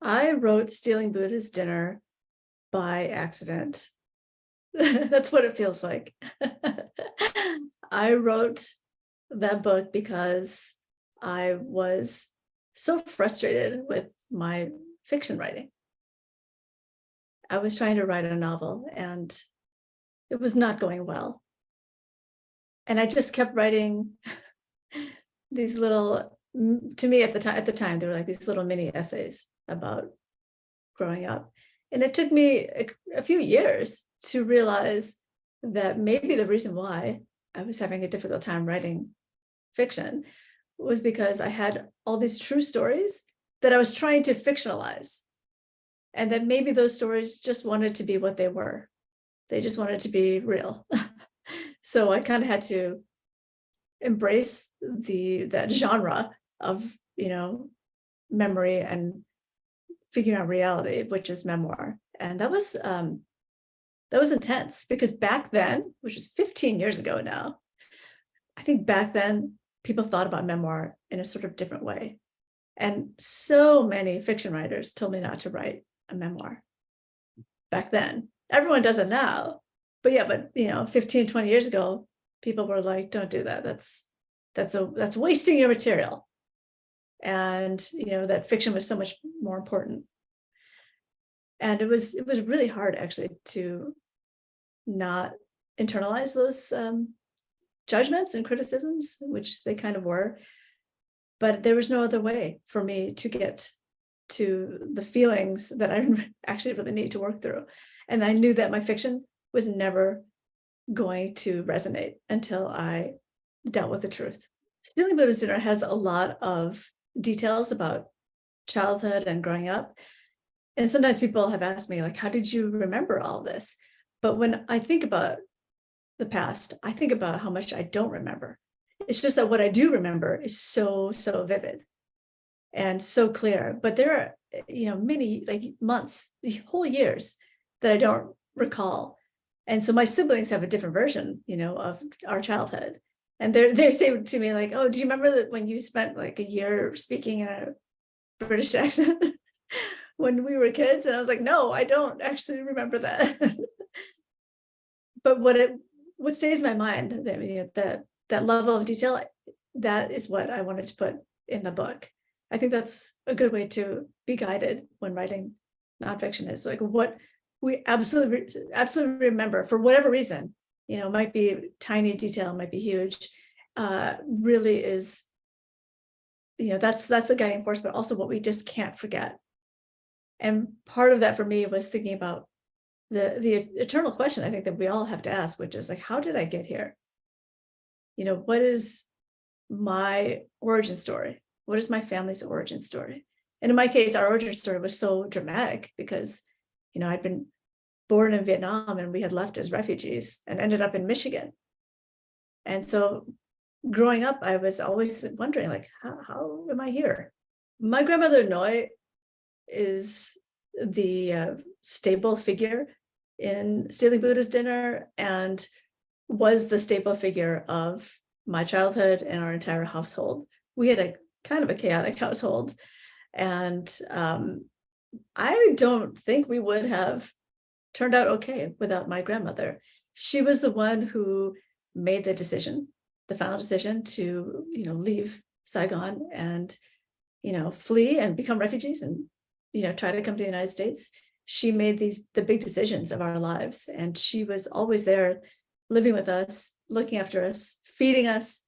I wrote Stealing Buddha's Dinner by accident. That's what it feels like. I wrote that book because I was so frustrated with my fiction writing. I was trying to write a novel and it was not going well. And I just kept writing these little, to me at the time, they were like these little mini essays about growing up. And it took me a few years to realize that maybe the reason why I was having a difficult time writing fiction was because I had all these true stories that I was trying to fictionalize. And that maybe those stories just wanted to be what they were. They just wanted to be real. So I kind of had to embrace that genre of, memory and figuring out reality, which is memoir. And that was intense because back then, which was 15 years ago now, I think back then people thought about memoir in a sort of different way. And so many fiction writers told me not to write a memoir back then. Everyone does it now. But yeah, 15, 20 years ago, people were like, don't do that. That's wasting your material. And that fiction was so much more important. And it was really hard actually to not internalize those judgments and criticisms, which they kind of were. But there was no other way for me to get to the feelings that I actually really need to work through. And I knew that my fiction was never going to resonate until I dealt with the truth. Stealing Buddha's Dinner has a lot of details about childhood and growing up. And sometimes people have asked me, like, how did you remember all this? But when I think about the past, I think about how much I don't remember. It's just that what I do remember is so, so vivid and so clear. But there are, many months, whole years that I don't recall. And so my siblings have a different version, of our childhood. And they say to me like, oh, do you remember that when you spent like a year speaking in a British accent when we were kids? And I was like, no, I don't actually remember that. But what stays in my mind, that level of detail, that is what I wanted to put in the book. I think that's a good way to be guided when writing nonfiction, is like what we absolutely remember for whatever reason, might be tiny detail, might be huge, really is, that's a guiding force, but also what we just can't forget. And part of that for me was thinking about the eternal question I think that we all have to ask, which is like, how did I get here? What is my origin story? What is my family's origin story? And in my case, our origin story was so dramatic because, I'd been born in Vietnam and we had left as refugees and ended up in Michigan. And so growing up, I was always wondering, like, how am I here? My grandmother Noi is the staple figure in Stealing Buddha's Dinner and was the staple figure of my childhood and our entire household. We had a kind of a chaotic household. And I don't think we would have turned out okay without my grandmother. She was the one who made the final decision to, leave Saigon and, flee and become refugees and, try to come to the United States. She made the big decisions of our lives. And she was always there, living with us, looking after us, feeding us,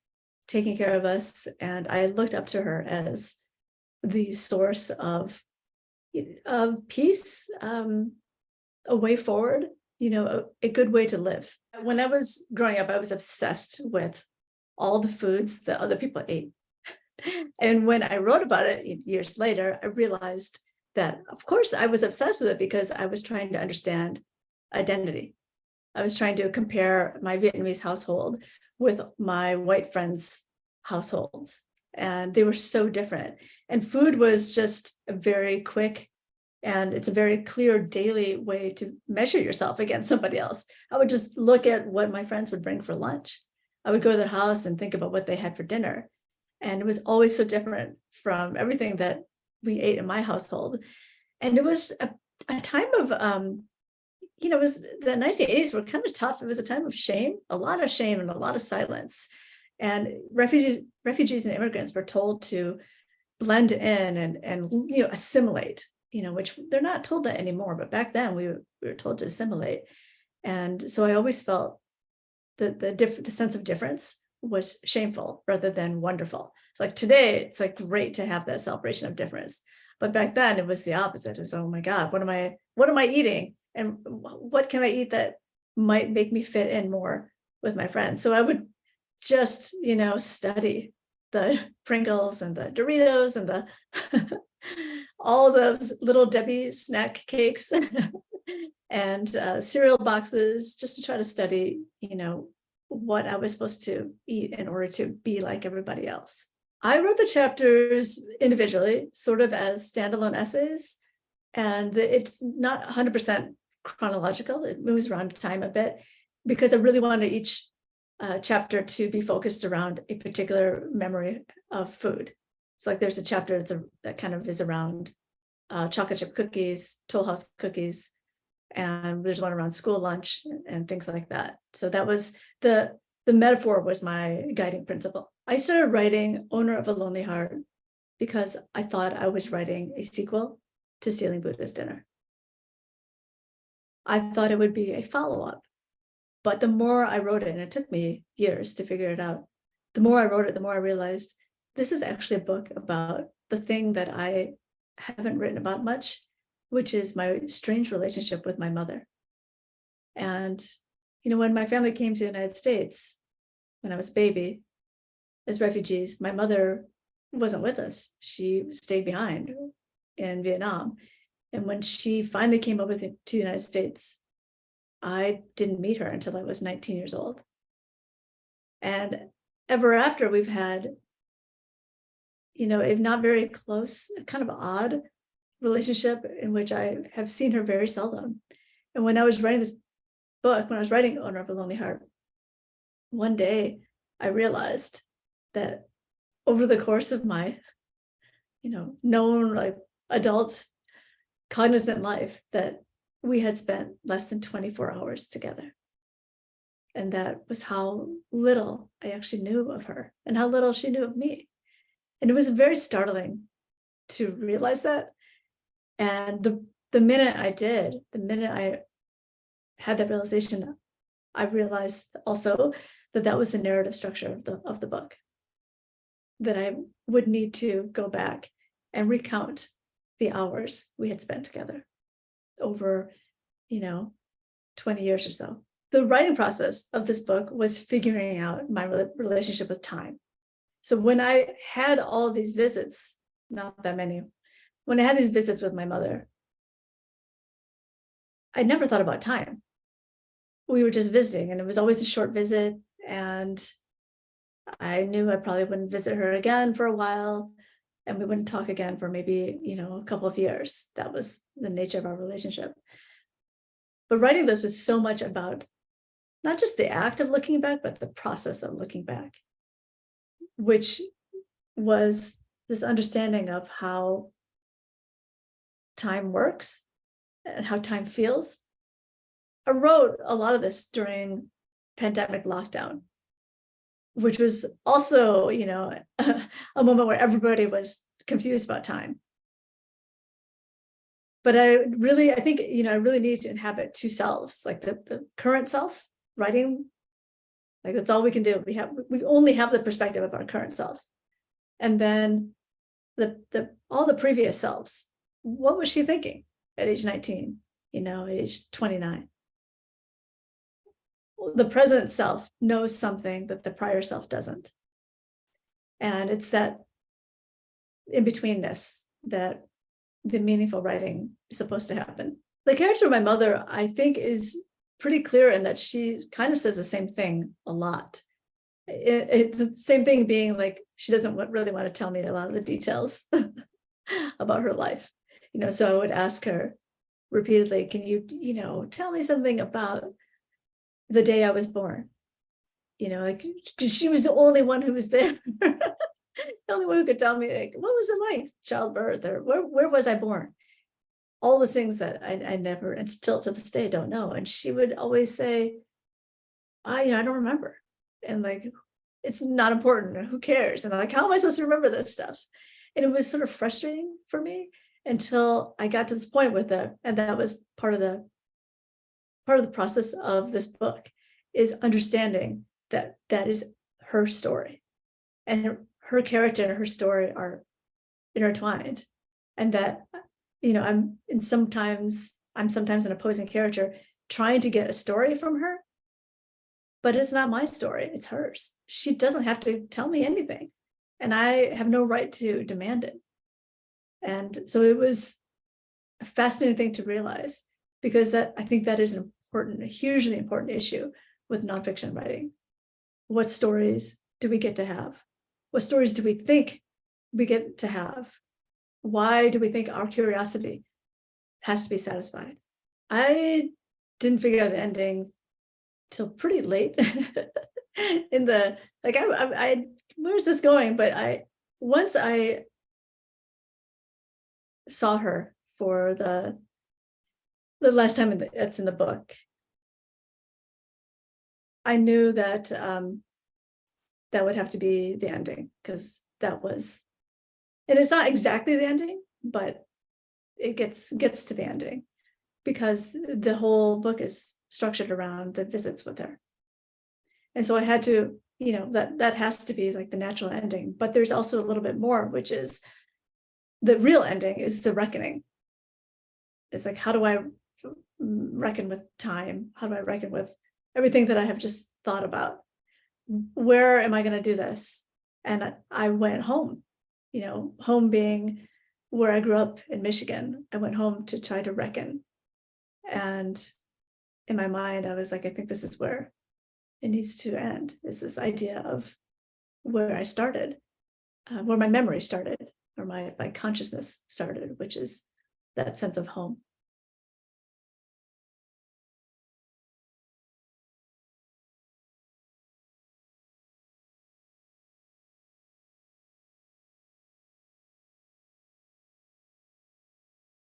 taking care of us. And I looked up to her as the source of peace, a way forward, a good way to live. When I was growing up, I was obsessed with all the foods that other people ate. And when I wrote about it years later, I realized that, of course, I was obsessed with it because I was trying to understand identity. I was trying to compare my Vietnamese household with my white friends' households. And they were so different. And food was just a very quick, and it's a very clear daily way to measure yourself against somebody else. I would just look at what my friends would bring for lunch. I would go to their house and think about what they had for dinner. And it was always so different from everything that we ate in my household. And it was a time of, it was the 1980s were kind of tough. It was a time of shame, a lot of shame and a lot of silence. And refugees and immigrants were told to blend in and assimilate, which they're not told that anymore. But back then we were told to assimilate. And so I always felt that the sense of difference was shameful rather than wonderful. It's like today, it's like great to have that celebration of difference. But back then it was the opposite. It was, oh my God, what am I eating? And what can I eat that might make me fit in more with my friends? So I would just, study the Pringles and the Doritos and the all those little Debbie snack cakes and cereal boxes, just to try to study, what I was supposed to eat in order to be like everybody else. I wrote the chapters individually, sort of as standalone essays, and it's not 100% chronological. It moves around time a bit because I really wanted each chapter to be focused around a particular memory of food. So like there's a chapter that kind of is around chocolate chip cookies, Toll House cookies, and there's one around school lunch and things like that. So that was the metaphor was my guiding principle. I started writing Owner of a Lonely Heart because I thought I was writing a sequel to Stealing Buddha's Dinner. I thought it would be a follow-up, but the more I wrote it, and it took me years to figure it out, the more I wrote it, the more I realized this is actually a book about the thing that I haven't written about much, which is my strange relationship with my mother. And, when my family came to the United States, when I was a baby, as refugees, my mother wasn't with us. She stayed behind in Vietnam. And when she finally came over to the United States, I didn't meet her until I was 19 years old. And ever after, we've had, a not very close, kind of odd relationship in which I have seen her very seldom. And when I was writing this book, when I was writing Owner of a Lonely Heart, one day I realized that over the course of my, known like adult cognizant life, that we had spent less than 24 hours together. And that was how little I actually knew of her and how little she knew of me. And it was very startling to realize that. And the minute I had that realization, I realized also that was the narrative structure of the book, that I would need to go back and recount the hours we had spent together over, 20 years or so. The writing process of this book was figuring out my relationship with time. So when I had all these visits, not that many, when I had these visits with my mother, I never thought about time. We were just visiting, and it was always a short visit, and I knew I probably wouldn't visit her again for a while, and we wouldn't talk again for maybe, a couple of years. That was the nature of our relationship. But writing this was so much about not just the act of looking back, but the process of looking back, which was this understanding of how time works and how time feels. I wrote a lot of this during pandemic lockdown, which was also, a moment where everybody was confused about time. But I think, I really need to inhabit two selves, like the current self, writing, like that's all we can do. We only have the perspective of our current self. And then all the previous selves. What was she thinking at age 19, at age 29? The present self knows something that the prior self doesn't. And it's that in-betweenness that the meaningful writing is supposed to happen. The character of my mother, I think, is pretty clear in that she kind of says the same thing a lot. The same thing being like, she doesn't really want to tell me a lot of the details about her life. So I would ask her repeatedly, can you, tell me something about the day I was born? Because she was the only one who was there. The only one who could tell me, like, what was it like, childbirth, or where was I born? all the things that I never, and still to this day, don't know. And she would always say, I don't remember. And like, it's not important. Who cares? And I'm like, how am I supposed to remember this stuff? And it was sort of frustrating for me until I got to this point with it. And that was part of the process of this book, is understanding that that is her story, and her character and her story are intertwined. And that, I'm sometimes an opposing character trying to get a story from her, but it's not my story, it's hers. She doesn't have to tell me anything, and I have no right to demand it. And so it was a fascinating thing to realize, because I think that is a hugely important issue with nonfiction writing. What stories do we get to have? What stories do we think we get to have? Why do we think our curiosity has to be satisfied? I didn't figure out the ending till pretty late in the, like, I where's this going? But once I saw her for the last time it's in the book, I knew that that would have to be the ending, because that was, and it's not exactly the ending, but it gets to the ending, because the whole book is structured around the visits with her. And so I had to, that has to be like the natural ending. But there's also a little bit more, which is the real ending is the reckoning. It's like, how do I reckon with time? How do I reckon with everything that I have just thought about? Where am I going to do this? And I went home, home being where I grew up in Michigan. I went home to try to reckon. And in my mind, I was like, I think this is where it needs to end, is this idea of where I started, where my memory started, or my consciousness started, which is that sense of home.